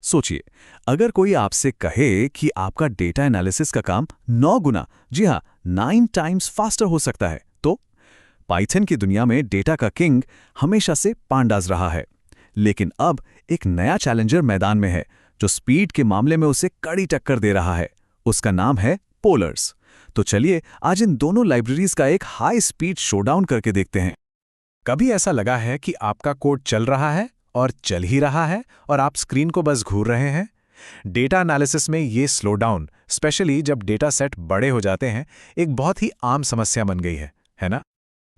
सोचिए, अगर कोई आपसे कहे कि आपका डेटा एनालिसिस का काम 9 गुना, जी हाँ, 9 टाइम्स फास्टर हो सकता है, तो पाइथन की दुनिया में डेटा का किंग हमेशा से पांडास रहा है। लेकिन अब एक नया चैलेंजर मैदान में है, जो स्पीड के मामले में उसे कड़ी टक्कर दे रहा है। उसका नाम है पोलर्स। तो चलिए आज इन दोनों लाइब्रेरीज का एक हाई स्पीड शोडाउन करके देखते हैं। कभी ऐसा लगा है कि आपका कोड चल रहा है और चल ही रहा है और आप स्क्रीन को बस घूर रहे हैं? डेटा एनालिसिस में ये स्लो डाउन, स्पेशली जब डेटा सेट बड़े हो जाते हैं, एक बहुत ही आम समस्या बन गई है ना?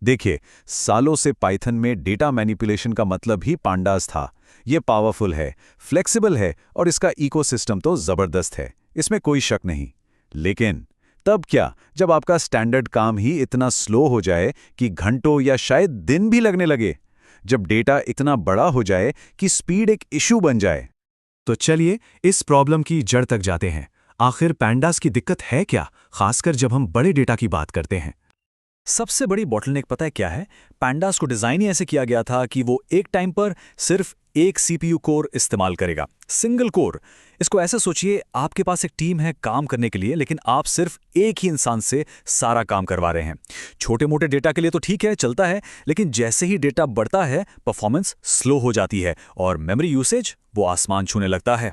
देखिए, सालों से पाइथन में डेटा मैनिपुलेशन का मतलब ही पांडास था। ये पावरफुल है, फ्लेक्सिबल है और इसका इकोसिस्टम तो जबरदस्त है, इसमें कोई शक नहीं। लेकिन तब क्या, जब आपका स्टैंडर्ड काम ही इतना स्लो हो जाए कि घंटों या शायद दिन भी लगने लगे, जब डेटा इतना बड़ा हो जाए कि स्पीड एक इशू बन जाए। तो चलिए इस प्रॉब्लम की जड़ तक जाते हैं। आखिर पैंडास की दिक्कत है क्या, खासकर जब हम बड़े डेटा की बात करते हैं? सबसे बड़ी बॉटलनेक पता है क्या है? पैंडास को डिजाइन ही ऐसे किया गया था कि वो एक टाइम पर सिर्फ एक सीपीयू कोर इस्तेमाल करेगा, सिंगल कोर। इसको ऐसे सोचिए, आपके पास एक टीम है काम करने के लिए, लेकिन आप सिर्फ एक ही इंसान से सारा काम करवा रहे हैं। छोटे मोटे डेटा के लिए तो ठीक है, चलता है, लेकिन जैसे ही डेटा बढ़ता है परफॉर्मेंस स्लो हो जाती है और मेमोरी यूसेज वो आसमान छूने लगता है।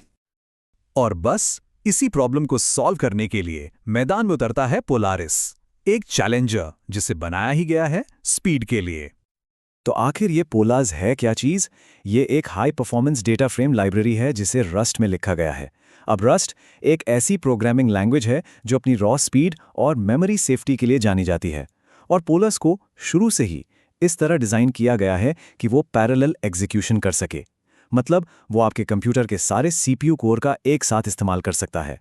और बस इसी प्रॉब्लम को सॉल्व करने के लिए मैदान में उतरता है पोलारिस, एक चैलेंजर जिसे बनाया ही गया है स्पीड के लिए। तो आखिर ये पोलार्स है क्या चीज़? ये एक high performance data frame library है जिसे रस्ट में लिखा गया है। अब रस्ट एक ऐसी प्रोग्रामिंग लैंग्वेज है जो अपनी रॉ स्पीड और मेमोरी सेफ्टी के लिए जानी जाती है। और पोलर्स को शुरू से ही इस तरह डिज़ाइन किया गया है कि वो पैरेलल एग्जीक्यूशन कर सके। मतलब वो आपके कंप्यूटर के सारे सीपीयू कोर का एक साथ इस्तेमाल कर सकता है।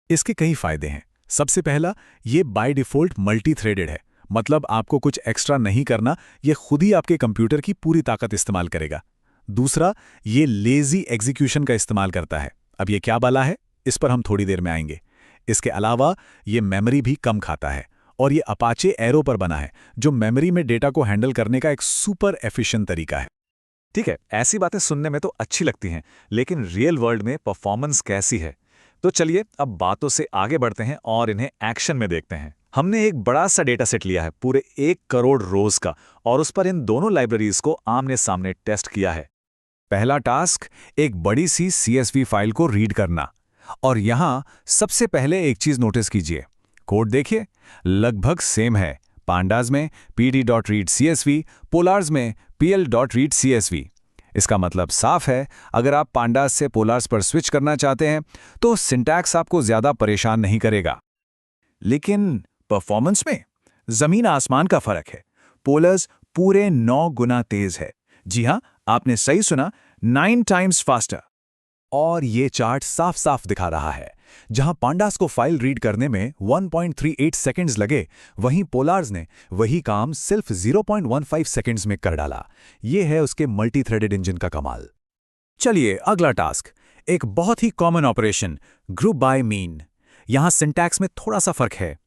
इसके कई फायदे हैं। सबसे पहला, ये बाय डिफ़ॉल्ट मल्टी थ्रेडेड है, मतलब आपको कुछ एक्स्ट्रा नहीं करना, ये खुद ही आपके कंप्यूटर की पूरी ताकत इस्तेमाल करेगा। दूसरा, ये लेजी एग्जीक्यूशन का इस्तेमाल करता है। अब ये क्या बाला है, इस पर हम थोड़ी देर में आएंगे। इसके अलावा ये मेमोरी भी कम खाता है और ये अपाचे एरो पर बना है, जो मेमोरी में डेटा को हैंडल करने का एक सुपर एफिशिएंट तरीका है। ठीक है, ऐसी बातें सुनने में तो अच्छी लगती हैं, लेकिन रियल वर्ल्ड में परफॉर्मेंस कैसी है? तो चलिए अब बातों से आगे बढ़ते हैं और इन्हें एक्शन में देखते हैं। हमने एक बड़ा सा डेटा सेट लिया है, पूरे 1 करोड़ रोज का, और उस पर इन दोनों लाइब्रेरीज को आमने सामने टेस्ट किया है। पहला टास्क, एक बड़ी सी CSV फाइल को रीड करना। और यहां सबसे पहले एक चीज नोटिस कीजिए, कोड देखिए, लगभग सेम है। पांडास में pd.read_csv, पोलार्स में pl.read_csv। इसका मतलब साफ है, अगर आप पांडास से पोलार्स पर स्विच करना चाहते हैं तो सिंटैक्स आपको ज्यादा परेशान नहीं करेगा। लेकिन परफॉर्मेंस में जमीन आसमान का फर्क है। पोलर्स पूरे 9 गुना तेज है। जी हां, आपने सही सुना, 9 टाइम्स फास्टर। और ये चार्ट साफ साफ दिखा रहा है, जहां पांडास को फाइल रीड करने में 1.38 सेकंड्स लगे, वहीं पोलार्स ने वही काम सिर्फ 0.15 सेकंड्स में कर डाला। ये है उसके मल्टी थ्रेडेड इंजन का कमाल। चलिए अगला टास्क, एक बहुत ही common operation, group by mean. यहां सिंटैक्स में थोड़ा सा फर्क है।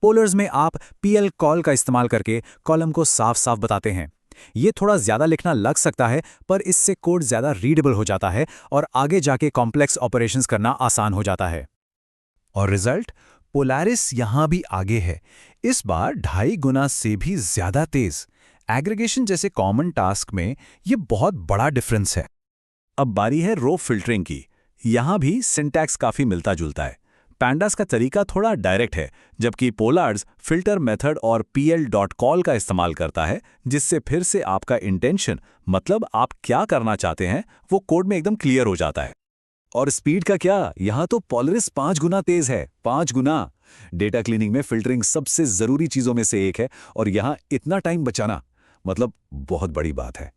पोलर्स में आप PL कॉल का इस्तेमाल करके कॉलम को साफ साफ बताते हैं। ये थोड़ा ज्यादा लिखना लग सकता है, पर इससे कोड ज्यादा रीडेबल हो जाता है और आगे जाके कॉम्प्लेक्स ऑपरेशंस करना आसान हो जाता है। और रिजल्ट, पोलारिस यहां भी आगे है, इस बार 2.5 गुना से भी ज्यादा तेज। एग्रीगेशन जैसे कॉमन टास्क में ये बहुत बड़ा डिफरेंस है। अब बारी है रो फिल्टरिंग की। यहां भी सिंटैक्स काफी मिलता जुलता है। पैंडास का तरीका थोड़ा डायरेक्ट है, जबकि पोलार्स फिल्टर मेथड और pl.call का इस्तेमाल करता है, जिससे फिर से आपका इंटेंशन, मतलब आप क्या करना चाहते हैं, वो कोड में एकदम क्लियर हो जाता है। और स्पीड का क्या, यहां तो पोलरिस 5 गुना तेज है, 5 गुना। डेटा क्लीनिंग में फिल्टरिंग सबसे जरूरी चीजों में से एक है, और यहां इतना टाइम बचाना मतलब बहुत बड़ी बात है।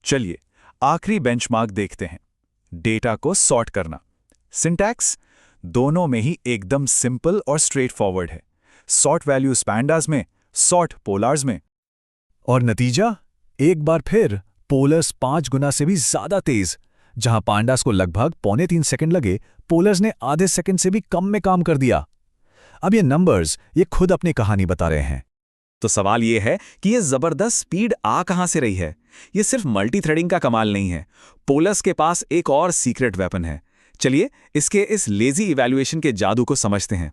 चलिए आखिरी बेंचमार्क देखते हैं, डेटा को सॉर्ट करना। सिंटैक्स दोनों में ही एकदम सिंपल और स्ट्रेट फॉरवर्ड है। सॉर्ट वैल्यूज पैंडास में, सॉर्ट पोलार्स में। और नतीजा एक बार फिर पोलर्स 5 गुना से भी ज्यादा तेज। जहां पांडास को लगभग 2.25 सेकंड लगे, पोलर्स ने आधे सेकंड से भी कम में काम कर दिया। अब ये नंबर्स ये खुद अपनी कहानी बता रहे हैं। तो सवाल ये है कि ये जबरदस्त स्पीड आ कहां से रही है? ये सिर्फ मल्टी थ्रेडिंग का कमाल नहीं है। पोलर्स के पास एक और सीक्रेट वेपन है, चलिए इसके इस लेजी इवैल्यूएशन के जादू को समझते हैं।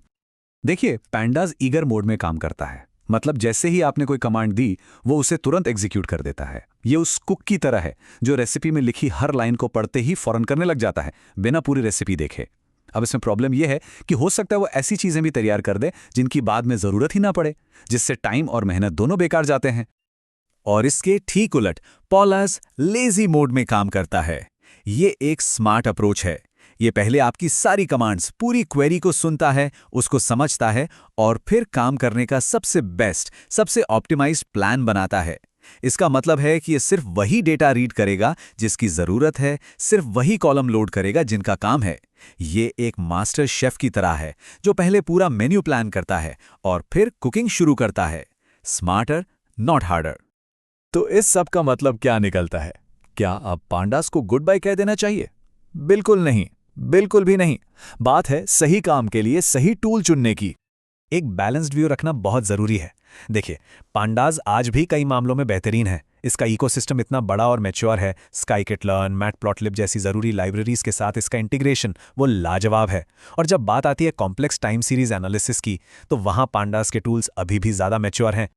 देखिए, पैंडाज ईगर मोड में काम करता है। मतलब जैसे ही आपने कोई कमांड दी, वो उसे तुरंत एग्जीक्यूट कर देता है। ये उस कुक की तरह है जो रेसिपी में लिखी हर लाइन को पढ़ते ही फौरन करने लग जाता है, बिना पूरी रेसिपी देखे। अब इसमें प्रॉब्लम यह है कि हो सकता है वो ऐसी चीजें भी तैयार कर दे जिनकी बाद में जरूरत ही ना पड़े, जिससे टाइम और मेहनत दोनों बेकार जाते हैं। और इसके ठीक उलट पोलाज लेजी मोड में काम करता है। ये एक स्मार्ट अप्रोच है। ये पहले आपकी सारी कमांड्स, पूरी क्वेरी को सुनता है, उसको समझता है और फिर काम करने का सबसे बेस्ट, सबसे ऑप्टिमाइज्ड प्लान बनाता है। इसका मतलब है कि ये सिर्फ वही डेटा रीड करेगा जिसकी जरूरत है, सिर्फ वही कॉलम लोड करेगा जिनका काम है। ये एक मास्टर शेफ की तरह है जो पहले पूरा मेन्यू प्लान करता है और फिर कुकिंग शुरू करता है। Smarter, not harder. तो इस सब का मतलब क्या निकलता है? क्या अब पांडास को गुड बाय कह देना चाहिए? बिल्कुल नहीं, बिल्कुल भी नहीं। बात है सही काम के लिए सही टूल चुनने की। एक बैलेंस्ड व्यू रखना बहुत जरूरी है। देखिए, पांडास आज भी कई मामलों में बेहतरीन है। इसका इकोसिस्टम इतना बड़ा और मैच्योर है। स्काईकिट-लर्न, मैटप्लॉटलिब जैसी जरूरी लाइब्रेरीज के साथ इसका इंटीग्रेशन वो लाजवाब है। और जब बात आती है कॉम्प्लेक्स टाइम सीरीज एनालिसिस की, तो वहां पांडास के टूल्स अभी भी ज्यादा मैच्योर हैं।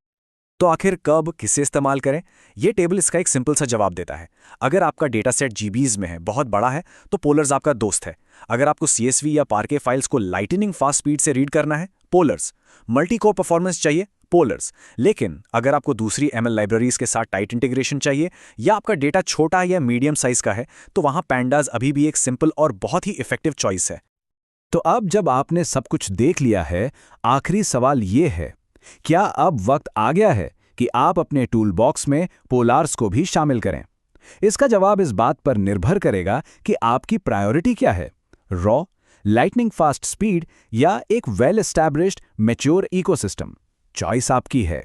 तो आखिर कब किसे इस्तेमाल करें? ये टेबल इसका एक सिंपल सा जवाब देता है। अगर आपका डेटा सेट जीबीज में है, बहुत बड़ा है, तो पोलर्स आपका दोस्त है। अगर आपको सीएसवी या पार्के फाइल्स को लाइटनिंग फास्ट स्पीड से रीड करना है, पोलर्स। मल्टी कोर परफॉर्मेंस चाहिए, पोलर्स। लेकिन अगर आपको दूसरी एमएल लाइब्रेरीज के साथ टाइट इंटीग्रेशन चाहिए या आपका डेटा छोटा या मीडियम साइज का है, तो वहां पैंडास अभी भी एक सिंपल और बहुत ही इफेक्टिव चॉइस है। तो अब जब आपने सब कुछ देख लिया है, आखिरी सवाल ये है, क्या अब वक्त आ गया है कि आप अपने टूल बॉक्स में पोलार्स को भी शामिल करें? इसका जवाब इस बात पर निर्भर करेगा कि आपकी प्रायोरिटी क्या है, रॉ, लाइटनिंग फास्ट स्पीड या एक well established mature ecosystem. Choice आपकी है।